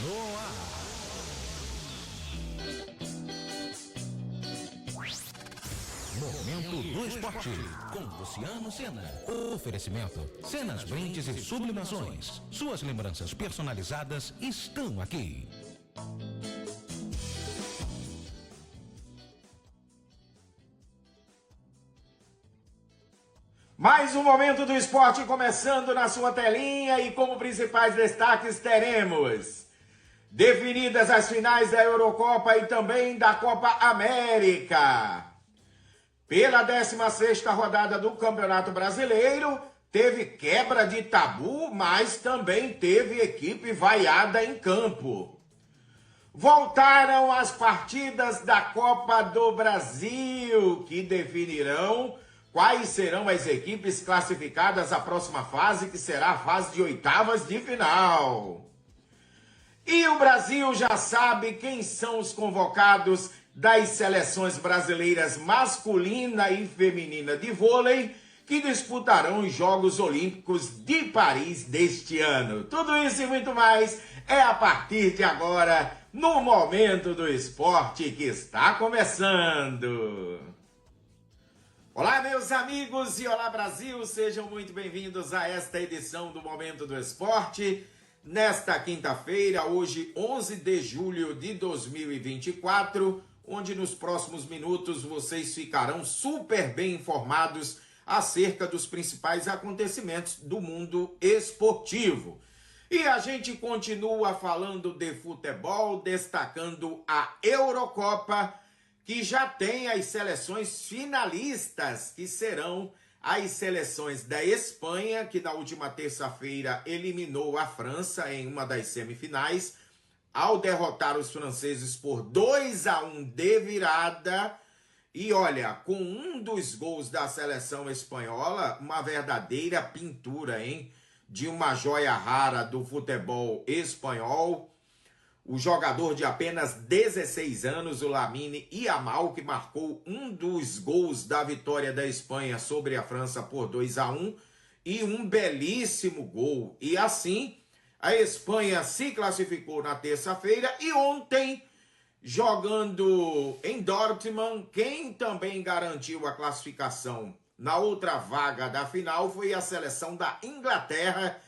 No ar. Momento do Esporte, com Luciano Sena. Oferecimento, cenas, brindes e sublimações. Suas lembranças personalizadas estão aqui. Mais um Momento do Esporte começando na sua telinha e como principais destaques teremos definidas as finais da Eurocopa e também da Copa América. Pela 16ª rodada do Campeonato Brasileiro, teve quebra de tabu, mas também teve equipe vaiada em campo. Voltaram as partidas da Copa do Brasil, que definirão quais serão as equipes classificadas à próxima fase, que será a fase de oitavas de final. E o Brasil já sabe quem são os convocados das seleções brasileiras masculina e feminina de vôlei que disputarão os Jogos Olímpicos de Paris deste ano. Tudo isso e muito mais é a partir de agora no Momento do Esporte que está começando. Olá, meus amigos, e olá, Brasil! Sejam muito bem-vindos a esta edição do Momento do Esporte. Nesta quinta-feira, hoje, 11 de julho de 2024, onde nos próximos minutos vocês ficarão super bem informados acerca dos principais acontecimentos do mundo esportivo. E a gente continua falando de futebol, destacando a Eurocopa, que já tem as seleções finalistas, que serão as seleções da Espanha, que na última terça-feira eliminou a França em uma das semifinais, ao derrotar os franceses por 2-1 de virada. E olha, com um dos gols da seleção espanhola, uma verdadeira pintura, hein? De uma joia rara do futebol espanhol. O jogador de apenas 16 anos, o Lamine Yamal, que marcou um dos gols da vitória da Espanha sobre a França por 2-1, e um belíssimo gol. E assim, a Espanha se classificou na terça-feira e ontem, jogando em Dortmund, quem também garantiu a classificação na outra vaga da final foi a seleção da Inglaterra,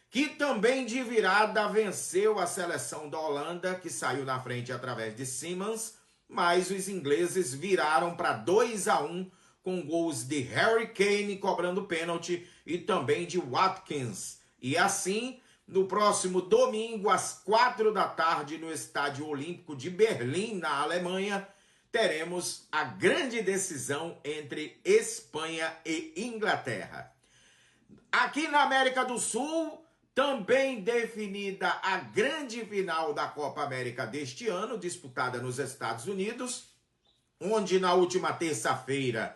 que também de virada venceu a seleção da Holanda, que saiu na frente através de Simons, mas os ingleses viraram para 2-1 com gols de Harry Kane cobrando pênalti e também de Watkins. E assim, no próximo domingo, às 4 da tarde, no Estádio Olímpico de Berlim, na Alemanha, teremos a grande decisão entre Espanha e Inglaterra. Aqui na América do Sul, também definida a grande final da Copa América deste ano, disputada nos Estados Unidos, onde na última terça-feira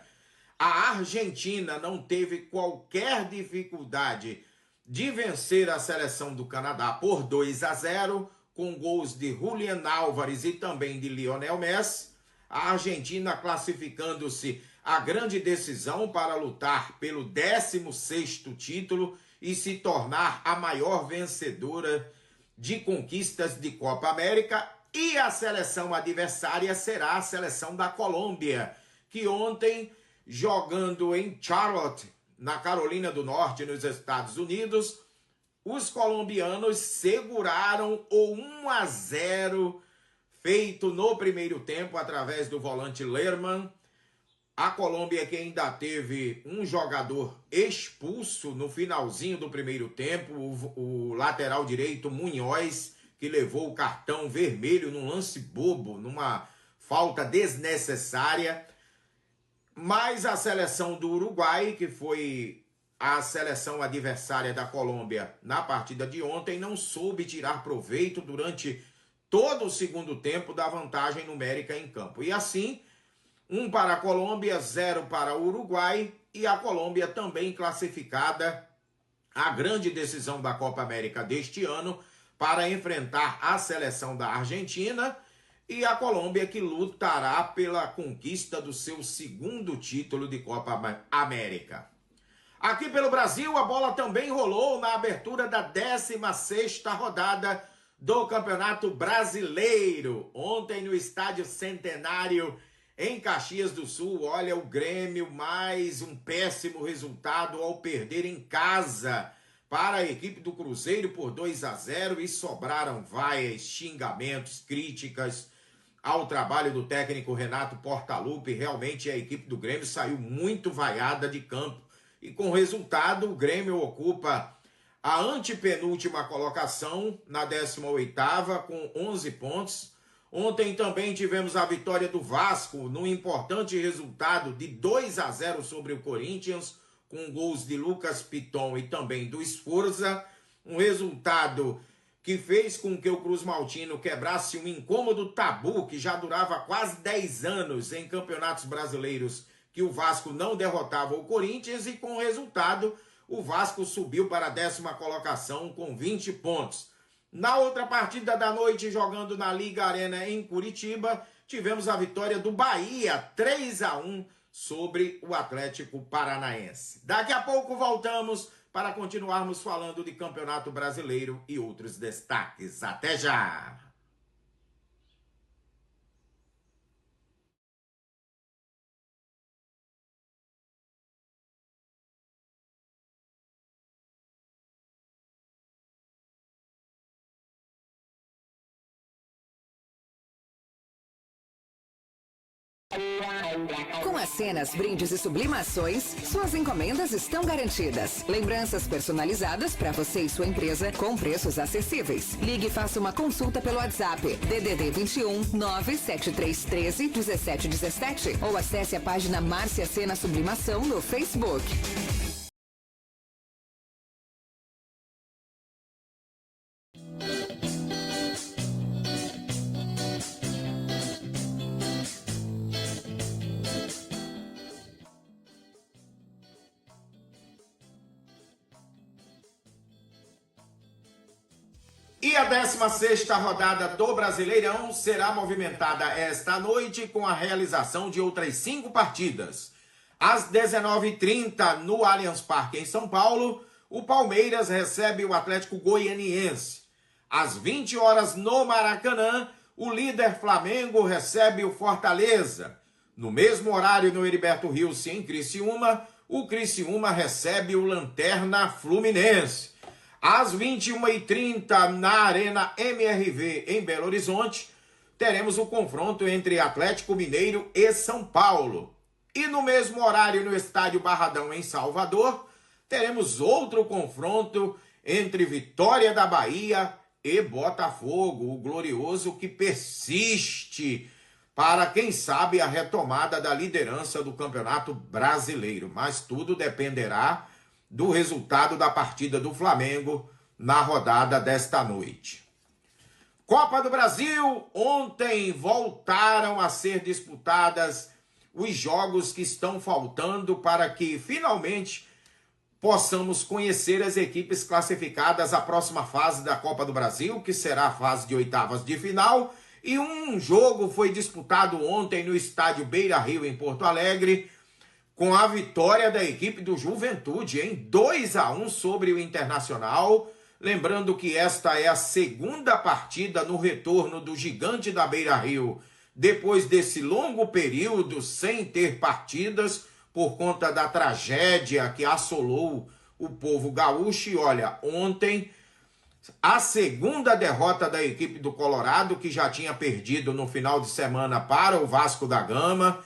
a Argentina não teve qualquer dificuldade de vencer a seleção do Canadá por 2-0, com gols de Julián Álvares e também de Lionel Messi. A Argentina classificando-se à grande decisão para lutar pelo 16º título e se tornar a maior vencedora de conquistas de Copa América. E a seleção adversária será a seleção da Colômbia, que ontem, jogando em Charlotte, na Carolina do Norte, nos Estados Unidos, os colombianos seguraram o 1-0 feito no primeiro tempo através do volante Lerman. A Colômbia, que ainda teve um jogador expulso no finalzinho do primeiro tempo, o lateral direito Munhoz, que levou o cartão vermelho num lance bobo, numa falta desnecessária. Mas a seleção do Uruguai, que foi a seleção adversária da Colômbia na partida de ontem, não soube tirar proveito durante todo o segundo tempo da vantagem numérica em campo. E assim, 1 para a Colômbia, 0 para o Uruguai, e a Colômbia também classificada à grande decisão da Copa América deste ano para enfrentar a seleção da Argentina, e a Colômbia que lutará pela conquista do seu segundo título de Copa América. Aqui pelo Brasil, a bola também rolou na abertura da 16ª rodada do Campeonato Brasileiro. Ontem no Estádio Centenário, em Caxias do Sul, olha, o Grêmio, mais um péssimo resultado ao perder em casa para a equipe do Cruzeiro por 2-0 e sobraram vaias, xingamentos, críticas ao trabalho do técnico Renato Portaluppi. Realmente a equipe do Grêmio saiu muito vaiada de campo e com resultado o Grêmio ocupa a antepenúltima colocação na 18ª com 11 pontos. Ontem também tivemos a vitória do Vasco num importante resultado de 2-0 sobre o Corinthians, com gols de Lucas Piton e também do Sforza. Um resultado que fez com que o Cruz Maltino quebrasse um incômodo tabu que já durava quase 10 anos em campeonatos brasileiros, que o Vasco não derrotava o Corinthians, e com o resultado o Vasco subiu para a 10ª colocação com 20 pontos. Na outra partida da noite, jogando na Liga Arena em Curitiba, tivemos a vitória do Bahia, 3-1 sobre o Atlético Paranaense. Daqui a pouco voltamos para continuarmos falando de Campeonato Brasileiro e outros destaques. Até já! Com as Cenas, brindes e sublimações, suas encomendas estão garantidas. Lembranças personalizadas para você e sua empresa com preços acessíveis. Ligue e faça uma consulta pelo WhatsApp DDD 21 97313 1717 ou acesse a página Márcia Cena Sublimação no Facebook. E a 16ª rodada do Brasileirão será movimentada esta noite com a realização de outras 5 partidas. Às 19h30, no Allianz Parque, em São Paulo, o Palmeiras recebe o Atlético Goianiense. Às 20 horas, no Maracanã, o líder Flamengo recebe o Fortaleza. No mesmo horário, no Heriberto Rios, em Criciúma, o Criciúma recebe o Lanterna Fluminense. Às 21h30, na Arena MRV, em Belo Horizonte, teremos o confronto entre Atlético Mineiro e São Paulo. E no mesmo horário, no Estádio Barradão, em Salvador, teremos outro confronto entre Vitória da Bahia e Botafogo, o glorioso que persiste para, quem sabe, a retomada da liderança do Campeonato Brasileiro. Mas tudo dependerá do resultado da partida do Flamengo na rodada desta noite. Copa do Brasil, ontem voltaram a ser disputadas os jogos que estão faltando para que finalmente possamos conhecer as equipes classificadas à próxima fase da Copa do Brasil, que será a fase de oitavas de final. E um jogo foi disputado ontem no estádio Beira-Rio, em Porto Alegre, com a vitória da equipe do Juventude em 2-1 sobre o Internacional. Lembrando que esta é a segunda partida no retorno do gigante da Beira-Rio, depois desse longo período sem ter partidas, por conta da tragédia que assolou o povo gaúcho. E olha, ontem, a segunda derrota da equipe do Colorado, que já tinha perdido no final de semana para o Vasco da Gama.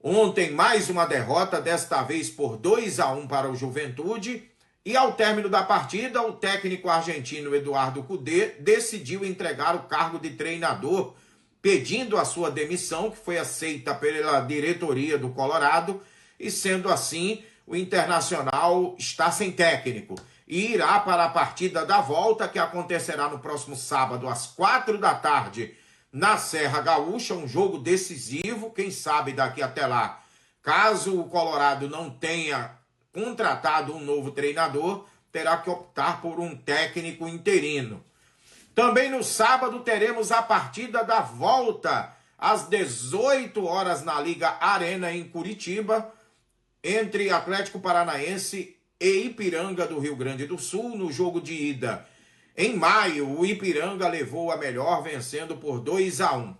Ontem, mais uma derrota, desta vez por 2-1 para o Juventude. E ao término da partida, o técnico argentino Eduardo Cudê decidiu entregar o cargo de treinador, pedindo a sua demissão, que foi aceita pela diretoria do Colorado. E sendo assim, o Internacional está sem técnico e irá para a partida da volta, que acontecerá no próximo sábado, às 16h, na Serra Gaúcha, um jogo decisivo. Quem sabe daqui até lá, caso o Colorado não tenha contratado um novo treinador, terá que optar por um técnico interino. Também no sábado teremos a partida da volta, às 18 horas, na Liga Arena, em Curitiba, entre Atlético Paranaense e Ipiranga do Rio Grande do Sul. No jogo de ida, Em maio, o Ipiranga levou a melhor, vencendo por 2-1.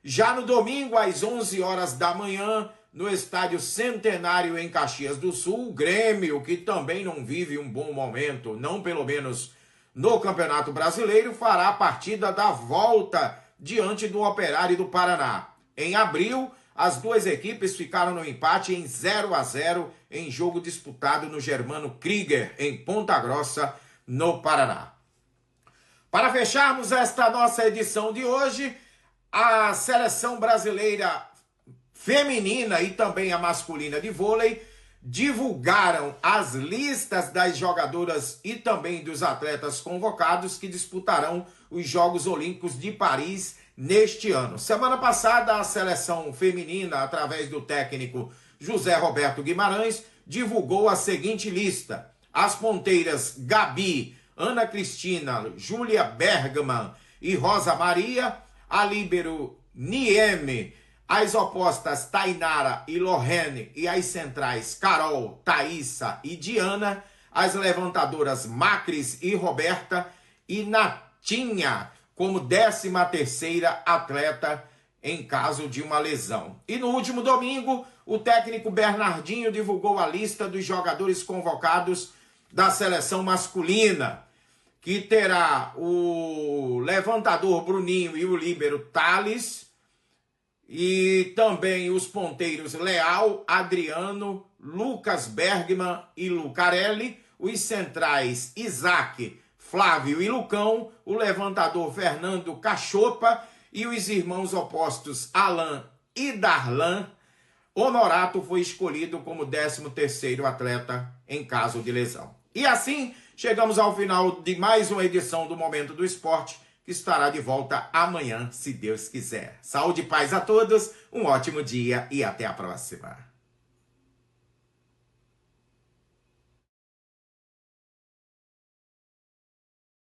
Já no domingo, às 11 horas da manhã, no Estádio Centenário em Caxias do Sul, o Grêmio, que também não vive um bom momento, não pelo menos no Campeonato Brasileiro, fará a partida da volta diante do Operário do Paraná. Em abril, as duas equipes ficaram no empate em 0-0 em jogo disputado no Germano Krieger, em Ponta Grossa, no Paraná. Para fecharmos esta nossa edição de hoje, a seleção brasileira feminina e também a masculina de vôlei divulgaram as listas das jogadoras e também dos atletas convocados que disputarão os Jogos Olímpicos de Paris neste ano. Semana passada, a seleção feminina, através do técnico José Roberto Guimarães, divulgou a seguinte lista: as ponteiras Gabi, Ana Cristina, Júlia Bergman e Rosa Maria, a líbero Nieme, as opostas Tainara e Lorene e as centrais Carol, Thaísa e Diana, as levantadoras Macris e Roberta e Natinha como 13ª atleta em caso de uma lesão. E no último domingo, o técnico Bernardinho divulgou a lista dos jogadores convocados da seleção masculina, que terá o levantador Bruninho e o líbero Thales, e também os ponteiros Leal, Adriano, Lucas Bergman e Lucarelli, os centrais Isaac, Flávio e Lucão, o levantador Fernando Cachopa e os irmãos opostos Alan e Darlan. Honorato foi escolhido como 13º atleta em caso de lesão. E assim, chegamos ao final de mais uma edição do Momento do Esporte, que estará de volta amanhã, se Deus quiser. Saúde e paz a todos, um ótimo dia e até a próxima.